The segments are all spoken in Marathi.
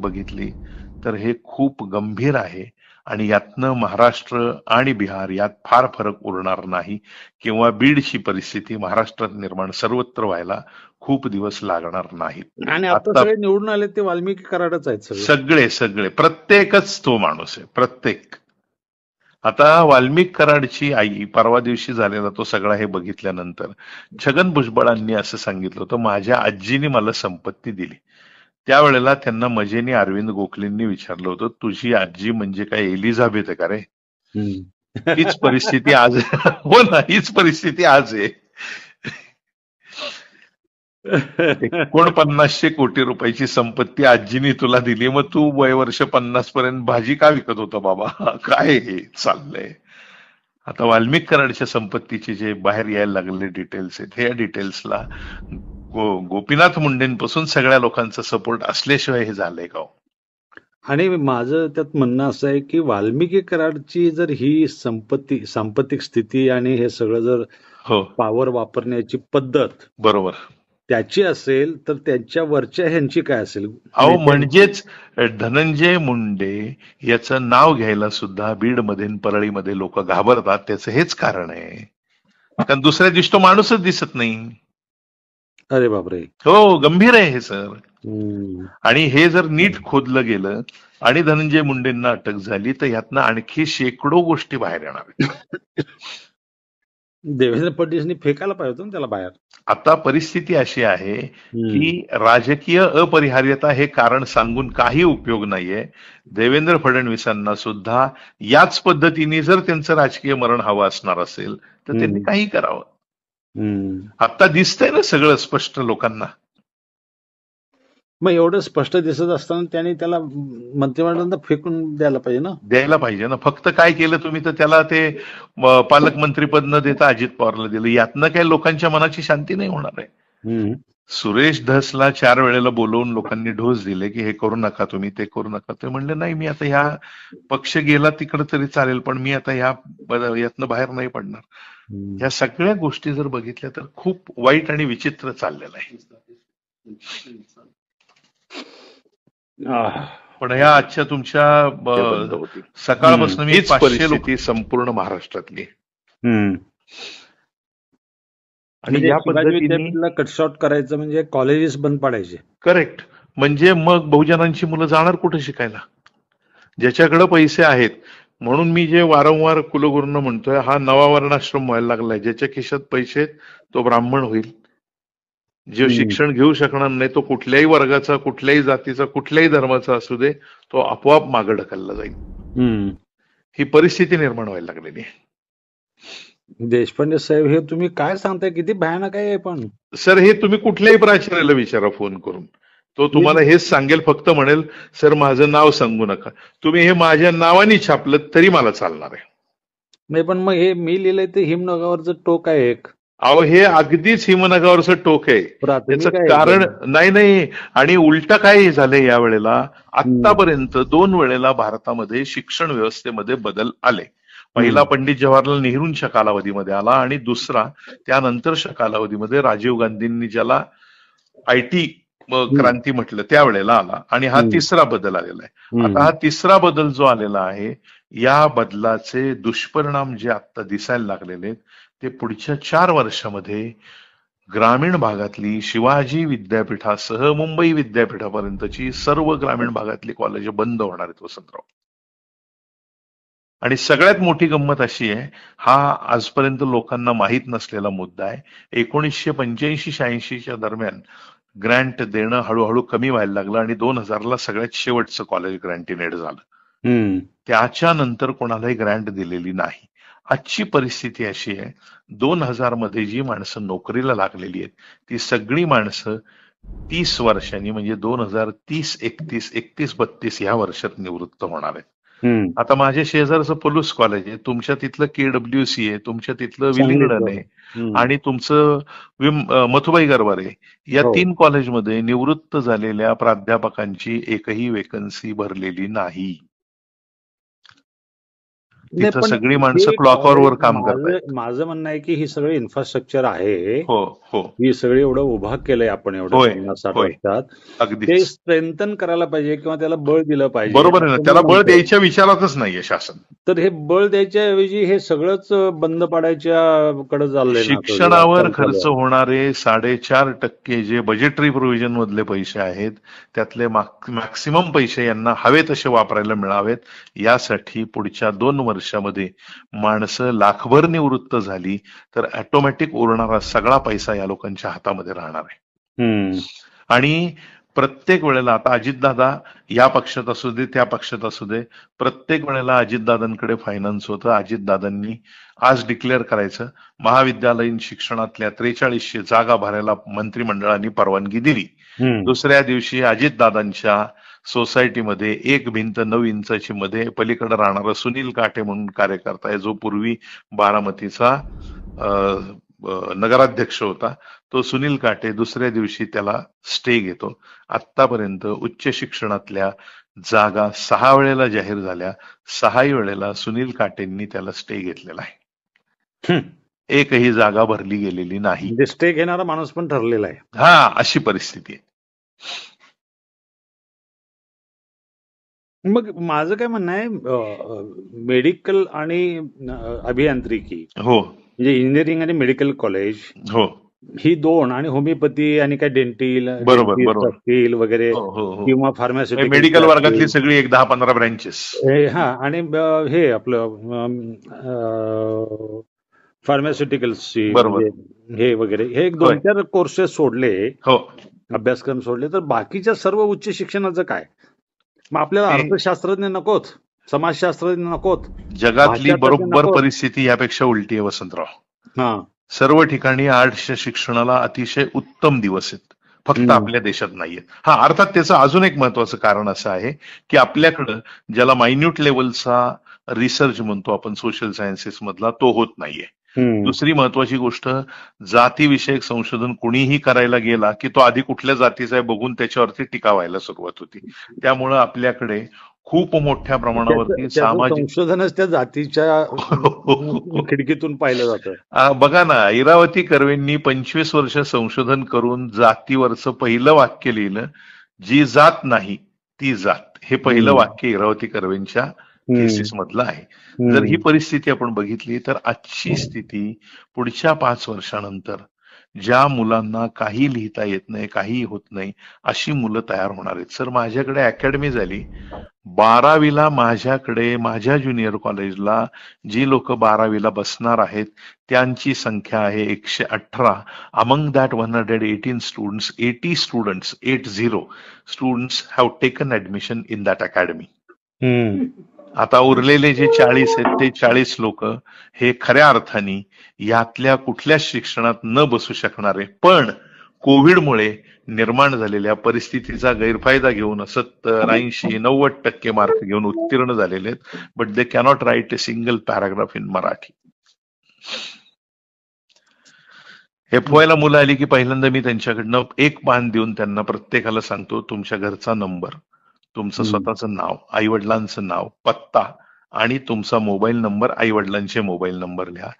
बघितली तर हे खूप गंभीर आहे आणि यातनं महाराष्ट्र आणि बिहार यात फार फरक उरणार नाही किंवा बीडची परिस्थिती महाराष्ट्रात निर्माण सर्वत्र व्हायला खूप दिवस लागणार नाहीत. आणि आता आता सगळे निवडून आले ते वाल्मिकी कराडच आहेत सगळे. सगळे सगळे प्रत्येकच तो माणूस आहे, प्रत्येक. आता वाल्मिक कराडची आई परवा दिवशी झालेला तो सगळा हे बघितल्यानंतर छगन भुजबळांनी असं सांगितलं होतं, माझ्या आजीने मला संपत्ती दिली. त्यावेळेला त्यांना मजेने अरविंद गोखलेंनी विचारलं होतं, तुझी आजी म्हणजे काय एलिझाबेथ आहे का रे? हीच परिस्थिती आज हो ना, हीच परिस्थिती आज आहे. 4900 कोटी रुपयाची संपत्ती आजीनी तुला दिली, मग तू वय वर्ष 50 पर्यंत भाजी का विकत होता बाबा? काय हे चाललंय? आता वाल्मिक कराडच्या संपत्तीचे जे बाहेर यायला लागलेले डिटेल्स आहेत, ह्या डिटेल्सला गोपीनाथ मुंडेंपासून सगळ्या लोकांचा सपोर्ट असल्याशिवाय हे झालंय का? आणि माझं त्यात म्हणणं असं आहे की वाल्मिकी कराडची जर ही सांपत्तिक स्थिती आणि हे सगळं जर हो पॉवर वापरण्याची पद्धत बरोबर. त्याची असेल तर त्यांच्या वरच्या ह्यांची काय असेल? अहो म्हणजेच धनंजय मुंडे याचं नाव घ्यायला सुद्धा बीडमध्ये परळीमध्ये लोक घाबरतात, त्याचं हेच कारण आहे. कारण दुसऱ्या दिवशी तो माणूसच दिसत नाही. अरे बापरे. हो, गंभीर आहे हे सर. आणि हे जर नीट खोदलं गेलं आणि धनंजय मुंडेंना अटक झाली तर यातनं आणखी शेकडो गोष्टी बाहेर येणार आहेत. देवेंद्र फडणवीसनी फेकायला पाहिजे होतं ना त्याला बाहेर. आता परिस्थिती अशी आहे की राजकीय अपरिहार्यता हे कारण सांगून काही उपयोग नाहीये. देवेंद्र फडणवीसांना सुद्धा याच पद्धतीने जर त्यांचं राजकीय मरण हवं असणार असेल तर त्यांनी काही करावं. आता दिसतंय ना सगळं स्पष्ट लोकांना. मग एवढं स्पष्ट दिसत असताना त्यांनी त्याला मंत्रिमंडळात फेकून द्यायला पाहिजे ना. फक्त काय केलं तुम्ही तर त्याला ते पालकमंत्रीपद न देता अजित पवारला दिलं. यातनं काही लोकांच्या मनाची शांती नाही होणार आहे. सुरेश धसला 4 वेळेला बोलवून लोकांनी ढोस दिले की हे करू नका तुम्ही, ते करू नका. ते म्हणले नाही, मी आता ह्या पक्ष गेला तिकडे तरी चालेल पण मी आता यातनं बाहेर नाही पडणार. ह्या सगळ्या गोष्टी जर बघितल्या तर खूप वाईट आणि विचित्र चाललेलं आहे. पण ह्या आजच्या तुमच्या सकाळपासून मी 500 संपूर्ण महाराष्ट्रातली आणि या पद्धतीने कटशॉट करायचं म्हणजे कॉलेजेस बंद पाडायचे. करेक्ट. म्हणजे मग बहुजनांची मुलं जाणार कुठे शिकायला? ज्याच्याकडे पैसे आहेत. म्हणून मी जे वारंवार कुलगुरूंना म्हणतोय, हा नवा वर्णाश्रम व्हायला लागलाय. ज्याच्या खिशात पैसे तो ब्राह्मण होईल. जो शिक्षण घेऊ शकणार नाही तो कुठल्याही वर्गाचा, कुठल्याही जातीचा, कुठल्याही धर्माचा असू दे, तो आपोआप मागे ढकलला जाईल. ही परिस्थिती निर्माण व्हायला लागलेली आहे. देशपांडे साहेब, हे तुम्ही काय सांगताय? किती भयानक आहे. पण सर हे तुम्ही कुठल्याही प्राचार्याला विचारा फोन करून, तो तुम्हाला हेच सांगेल. फक्त म्हणेल सर माझं नाव सांगू नका. तुम्ही हे माझ्या नावाने छापलं तरी मला चालणार आहे. नाही पण मग हे मी लिहिलंय ते हिमनगावरचं टोक आहे एक. अहो हे अगदीच हिमनगावरचं टोक आहे. त्याचं कारण नाही. आणि उलट काय झालंय या वेळेला, आतापर्यंत 2 वेळेला भारतामध्ये शिक्षण व्यवस्थेमध्ये बदल आले. पहिला पंडित जवाहरलाल नेहरूंच्या कालावधीमध्ये आला आणि दुसरा त्यानंतरच्या कालावधीमध्ये राजीव गांधींनी ज्याला IT क्रांती म्हटलं त्यावेळेला आला. आणि हा तिसरा बदल आलेला आहे. आता हा तिसरा बदल जो आलेला आहे, या बदलाचे दुष्परिणाम जे आता दिसायला लागलेले ते पुढच्या 4 वर्षामध्ये ग्रामीण भागातली शिवाजी विद्यापीठासह मुंबई विद्यापीठापर्यंतची सर्व ग्रामीण भागातली कॉलेज बंद होणार आहेत वसंतराव. आणि सगळ्यात मोठी गंमत अशी आहे, हा आजपर्यंत लोकांना माहीत नसलेला मुद्दा आहे. 1985-86च्या दरम्यान ग्रँट देणं हळूहळू कमी व्हायला लागलं आणि 2000ला सगळ्यात शेवटचं कॉलेज ग्रँटिनेड झालं. त्याच्यानंतर कोणालाही ग्रँट दिलेली नाही. आजची परिस्थिती अशी आहे, 2000 मध्ये जी माणसं नोकरीला लागलेली आहेत ती सगळी माणसं 30 वर्षांनी म्हणजे 2030, 31, 32 ह्या वर्षात निवृत्त होणार आहेत. आता माझ्या शेजारचं पलूस कॉलेज आहे, तुमच्या तिथलं KWC आहे, तुमच्या तिथलं विलिंगडन आहे आणि तुमचं मथुबाई गरवारे, या 3 कॉलेजमध्ये निवृत्त झालेल्या प्राध्यापकांची एकही वेकन्सी भरलेली नाही. तिथं सगळी माणसं क्लॉकवर काम करतायत. माझं म्हणणं आहे की ही सगळी इन्फ्रास्ट्रक्चर आहे, हो हो ही सगळी एवढं उभा केलंय आपण एवढ्या होय 50-60 होय वर्षात, ते अगदीच स्ट्रेंथन करायला पाहिजे किंवा त्याला बळ दिलं पाहिजे बरोबर आहे ना. असं मी त्याला बळ म्हणतो. द्यायच्या विचारातच नाहीये शासन. तर हे बळ द्यायच्या ऐवजी हे सगळंच बंद पाडायच्या कडे चाललंय ना. शिक्षणावर खर्च होणारे 4.5% जे बजेटरी प्रोव्हिजन मधले पैसे आहेत त्यातले मॅक्सिमम पैसे यांना हवे तसे वापरायला मिळावेत, यासाठी पुढच्या 2 वर्षामध्ये माणसं लाखभर निवृत्त झाली तर ऑटोमॅटिक उरणारा सगळा पैसा या लोकांच्या हातामध्ये राहणार आहे. आणि प्रत्येक वेळेला आता अजितदादा या पक्षात असू दे त्या पक्षात असू दे, प्रत्येक वेळेला अजितदादांकडे फायनान्स होतं. अजितदादांनी आज डिक्लेअर करायचं, महाविद्यालयीन शिक्षणातल्या 4300 जागा भरायला मंत्रिमंडळाने परवानगी दिली. दुसऱ्या दिवशी अजितदादांच्या सोसायटीमध्ये 1 भिंत 9 इंचाची मध्ये पलीकडे राहणारा सुनील काटे म्हणून कार्यकर्ता आहे, जो पूर्वी बारामतीचा नगराध्यक्ष होता, तो सुनील काटे दुसऱ्या दिवशी त्याला स्टे घेतो. आतापर्यंत उच्च शिक्षणातल्या जागा 6 वेळेला जाहीर झाल्या, 6ही वेळेला सुनील काटेंनी त्याला स्टे घेतलेला आहे. एकही जागा भरली गेलेली नाही. स्टे घेणारा माणूस पण ठरलेला आहे. हा, अशी परिस्थिती आहे. मग माझं काय म्हणणं आहे, मेडिकल आणि अभियांत्रिकी, हो म्हणजे इंजिनिअरिंग आणि मेडिकल कॉलेज, हो ही 2 आणि होमिओपॅथी आणि काय डेंटिल बरोबर वगैरे किंवा फार्मास्युटिकल मेडिकल वर्गातली सगळी 10-15 ब्रँचेस, हा, आणि हे आपलं फार्मास्युटिकल्सची हे वगैरे, हे 2-4 कोर्सेस सोडले, अभ्यासक्रम सोडले, तर बाकीच्या सर्व उच्च शिक्षणाचं काय? मग आपल्याला अर्थशास्त्रज्ञ नकोत, समाजशास्त्रज्ञ नकोत? जगातली बरोबर परिस्थिती यापेक्षा उलटी आहे वसंतराव. सर्व ठिकाणी आर्ट्सच्या शिक्षणाला अतिशय उत्तम दिवस आहेत, फक्त आपल्या देशात नाहीयेत. हा, अर्थात त्याचं अजून एक महत्वाचं कारण असं आहे की आपल्याकडं ज्याला मायन्यूट लेवलचा रिसर्च म्हणतो आपण सोशल सायन्सेस मधला, तो होत नाहीये. दुसरी महत्वाची गोष्ट, जातीविषयक संशोधन कोणीही करायला गेला की तो आधी कुठल्या जातीचा आहे बघून त्याच्यावरती टीका व्हायला सुरुवात होती. त्यामुळं आपल्याकडे खूप मोठ्या प्रमाणावरती सामाजिक संशोधनच त्या जातीच्या खिडकीतून पाहिलं जातं. बघा ना, इरावती कर्वेंनी 25 वर्ष संशोधन करून जातीवरचं पहिलं वाक्य लिहिलं, जी जात नाही ती जात. हे पहिलं वाक्य इरावती कर्वेंच्या थेसिस मधलं आहे. जर ही परिस्थिती आपण बघितली तर आजची स्थिती पुढच्या 5 वर्षानंतर ज्या मुलांना काही लिहिता येत नाही, काही होत नाही, अशी मुलं तयार होणार आहेत. सर, माझ्याकडे अकॅडमी झाली 12वीला, माझ्याकडे माझ्या ज्युनियर कॉलेजला जी लोक 12वीला बसणार आहेत त्यांची संख्या आहे 118. Among that 118 students, 80 students have taken admission in that academy. आता उरलेले जे 40 आहेत ते 40 लोक हे खऱ्या अर्थाने यातल्या कुठल्याच शिक्षणात न बसू शकणारे, पण कोविडमुळे निर्माण झालेल्या परिस्थितीचा गैरफायदा घेऊन 70, 80, 90% मार्क घेऊन उत्तीर्ण झालेले आहेत, but they cannot write a single paragraph in Marathi. एफवायला मुलं आली की पहिल्यांदा मी त्यांच्याकडनं एक पान देऊन त्यांना प्रत्येकाला सांगतो, तुमच्या घरचा नंबर, तुमचं स्वतःचं नाव, आईवडिलांचं नाव, पत्ता आणि तुमचा मोबाईल नंबर, आईवडिलांचे मोबाईल नंबर लिहा.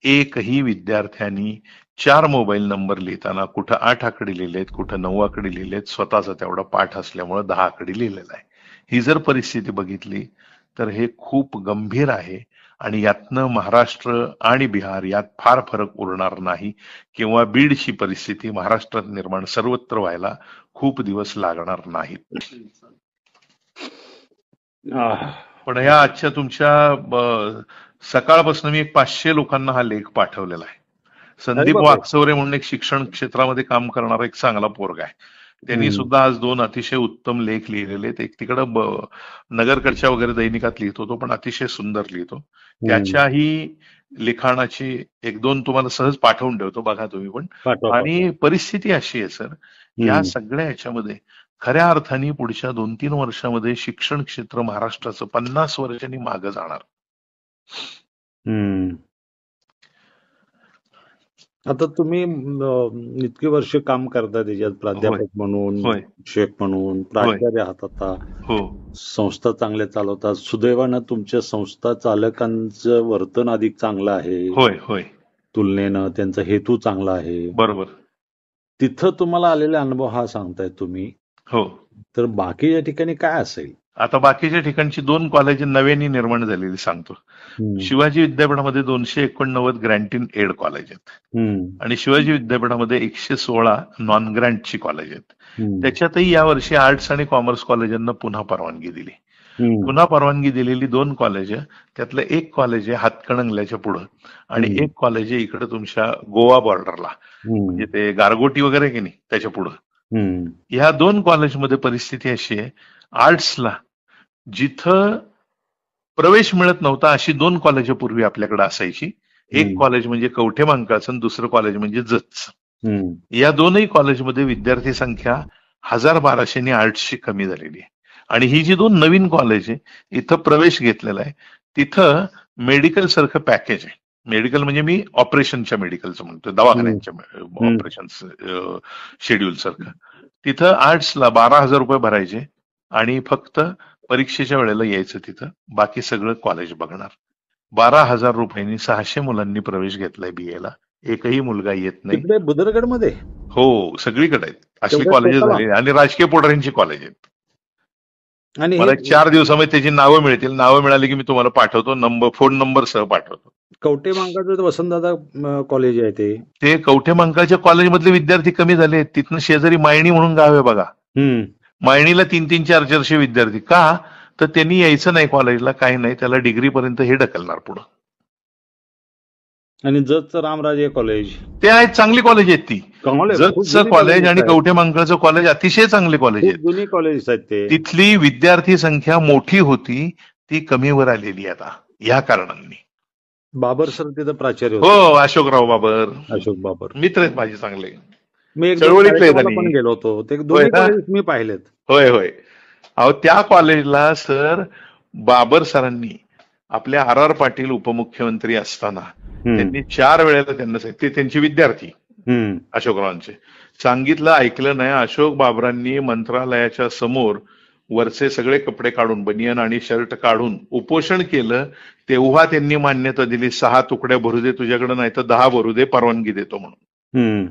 एकही विद्यार्थ्यांनी 4 मोबाईल नंबर लिहिताना कुठं 8 आकडे लिहिलेत, कुठं 9 आकडे लिहिलेत, स्वतःचा तेवढा पाठ असल्यामुळे 10 आकडे लिहिलेला आहे. ही जर परिस्थिती बघितली तर हे खूप गंभीर आहे आणि यातनं महाराष्ट्र आणि बिहार यात फार फरक उरणार नाही, किंवा बीडची परिस्थिती महाराष्ट्रात निर्माण सर्वत्र व्हायला खूप दिवस लागणार नाहीत. पण ह्या आजच्या तुमच्या सकाळपासून मी 500 लोकांना हा लेख पाठवलेला आहे. संदीप वाकचौरे म्हणून एक शिक्षण क्षेत्रामध्ये काम करणारा एक चांगला पोरगा आहे, त्यांनी सुद्धा आज 2 अतिशय उत्तम लेख लिहिलेले आहेत. एक तिकडं नगरकडच्या वगैरे दैनिकात लिहितो तो, पण अतिशय सुंदर लिहितो. त्याच्याही लिखाणाची 1-2 तुम्हाला सहज पाठवून ठेवतो, बघा तुम्ही पण. आणि परिस्थिती अशी आहे सर, या सगळ्या ह्याच्यामध्ये खऱ्या अर्थाने पुढच्या 2-3 वर्षामध्ये शिक्षण क्षेत्र महाराष्ट्राचं 50 वर्षांनी मागं जाणार. आता तुम्ही इतकी वर्ष काम करता त्याच्यात, प्राध्यापक म्हणून, शिक्षक म्हणून, प्राचार्य आहात आता, संस्था चांगल्या चालवतात. सुदैवानं तुमच्या संस्था चालकांचं वर्तन अधिक चांगलं आहे तुलनेनं, त्यांचा हेतू चांगला आहे. बरोबर. तिथं तुम्हाला आलेला अनुभव हा सांगताय तुम्ही. तर बाकीच्या ठिकाणी काय असेल? आता बाकीच्या ठिकाणची 2 कॉलेज नव्याने निर्माण झालेली सांगतो. शिवाजी विद्यापीठामध्ये 289 ग्रँट इन एड कॉलेज आहेत आणि शिवाजी विद्यापीठामध्ये 116 नॉन ग्रँटची कॉलेज आहेत. त्याच्यातही यावर्षी आर्ट्स आणि कॉमर्स कॉलेजांना पुन्हा परवानगी दिली. पुन्हा परवानगी दिलेली 2 कॉलेज, त्यातलं एक कॉलेज आहे हातकणंगल्याच्या पुढं आणि एक कॉलेज आहे इकडे तुमच्या गोवा बॉर्डरला, म्हणजे ते गारगोटी वगैरे की नाही त्याच्या पुढं. ह्या 2 कॉलेजमध्ये परिस्थिती अशी आहे, आर्ट्सला जिथं प्रवेश मिळत नव्हता अशी 2 कॉलेज पूर्वी आपल्याकडे असायची. एक कॉलेज म्हणजे कवठे महांकाळचं आणि दुसरं कॉलेज म्हणजे जतचं. या 2ही कॉलेजमध्ये विद्यार्थी संख्या 1200 आर्ट्सची कमी झालेली आहे. आणि ही जी 2 नवीन कॉलेज आहे इथं प्रवेश घेतलेला आहे, तिथं मेडिकल सारखं पॅकेज आहे. मेडिकल म्हणजे मी ऑपरेशनच्या मेडिकलचं म्हणतो, दवाखान्यांच्या ऑपरेशन शेड्यूल सारखं. तिथं आर्ट्सला 12,000 रुपये भरायचे आणि फक्त परीक्षेच्या वेळेला यायचं तिथं, बाकी सगळं कॉलेज बघणार. 12,000 रुपयांनी 600 मुलांनी प्रवेश घेतलाय बीएला. एकही मुलगा येत नाही. बुदरगडमध्ये सगळीकडे आहेत अशी कॉलेज झाली आणि राजकीय पुढाऱ्यांची कॉलेज आहेत. आणि मला 4 दिवसामध्ये त्याची नावं मिळतील. नावं मिळाली की मी तुम्हाला पाठवतो, फोन नंबर सह पाठवतो. कवठे महांकाळचं वसंतदादा कॉलेज आहे ते कवठे महांकाळच्या कॉलेजमधले विद्यार्थी कमी झाले. तिथनं शेजारी मायणी म्हणून गाव आहे बघा, मायणीला 3-3, 4-400 विद्यार्थी. का तर त्यांनी यायचं नाही कॉलेजला, काही नाही, त्याला डिग्री पर्यंत हे ढकलणार पुढं. आणि जतचं रामराजे कॉलेज ते आहेत, चांगली कॉलेज आहेत ती. जतचं कॉलेज आणि कवठे महांकाळचं कॉलेज अतिशय चांगले कॉलेज आहेत, जुनी कॉलेज आहेत ते. तिथली विद्यार्थी संख्या मोठी होती, ती कमीवर आलेली आता या कारणांनी. बाबर सर तिथं प्राचार्य अशोकराव बाबर मित्र आहेत माझे चांगले, मी चळवळीतले पण गेलो होतो, ते दोन्ही कॉलेज मी पाहिलेत. होय. अहो त्या कॉलेजला सर बाबर सरांनी आपल्या RR पाटील उपमुख्यमंत्री असताना त्यांनी 4 वेळेला त्यांना ते त्यांचे विद्यार्थी अशोकरावांचे सांगितलं, ऐकलं नाही. अशोक बाबरांनी मंत्रालयाच्या समोर वरचे सगळे कपडे काढून, बनियन आणि शर्ट काढून उपोषण केलं. तेव्हा त्यांनी मान्यता दिली, 6 तुकड्या भरू दे तुझ्याकडे, नाही तर 10 भरू दे, परवानगी देतो म्हणून.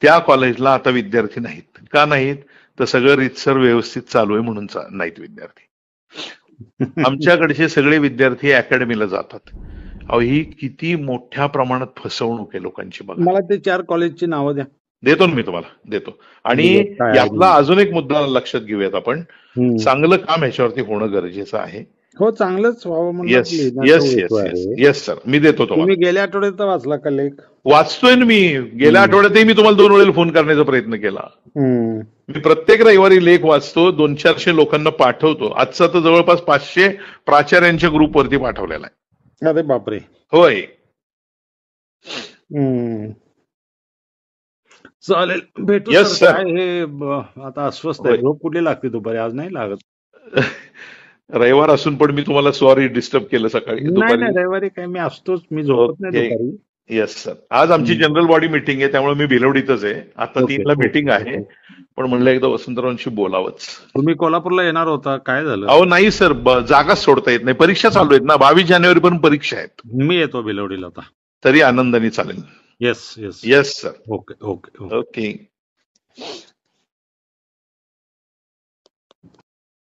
त्या कॉलेजला आता विद्यार्थी नाहीत. का नाहीत? तर सगळं रीतसर व्यवस्थित चालू आहे म्हणून नाहीत विद्यार्थी. आमच्याकडचे सगळे विद्यार्थी अकॅडमीला जातात. अहो ही किती मोठ्या प्रमाणात फसवणूक आहे लोकांची बघा. मला ते 4 कॉलेजची नावं द्या. देतो ना मी तुम्हाला, देतो. आणि यातला अजून एक मुद्दा लक्षात घेऊयात आपण, चांगलं काम ह्याच्यावरती होणं गरजेचं आहे. चांगलंच व्हावं. येस सर, मी देतो तुम्हाला. गेल्या आठवड्यात वाचला का लेख? वाचतोय ना मी. गेल्या आठवड्यातही मी तुम्हाला 2 वेळेला फोन करण्याचा प्रयत्न केला. मी प्रत्येक रविवारी लेख वाचतो, 200-400 लोकांना पाठवतो. आजचा तर जवळपास 500 प्राचार्यांच्या ग्रुपवरती पाठवलेला आहे. अरे बापरे. होय. चालेल, भेटू. Yes sir. हे आता अस्वस्थ आहे, झोप कुठली लागते दुपारी? आज नाही लागत. रविवार असून पण मी तुम्हाला सॉरी डिस्टर्ब केलं सकाळी. नाही, रविवारी काय मी असतोच, मी झोपत नाही दुपारी. Yes sir. आज आमची जनरल बॉडी मीटिंग आहे, त्यामुळे मी भिलवडीतच आहे. आता 3ला मीटिंग आहे, पण म्हणलं एकदा वसंतरावांशी बोलावंच. तुम्ही कोल्हापूरला येणार होता, काय झालं? अहो नाही सर, जागाच सोडता येत नाही. परीक्षा चालू आहेत ना, 22 जानेवारी पर्यंत परीक्षा आहेत. मी येतो भिलवडीला आता. तरी आनंदाने चालेल. Yes yes sir. ओके.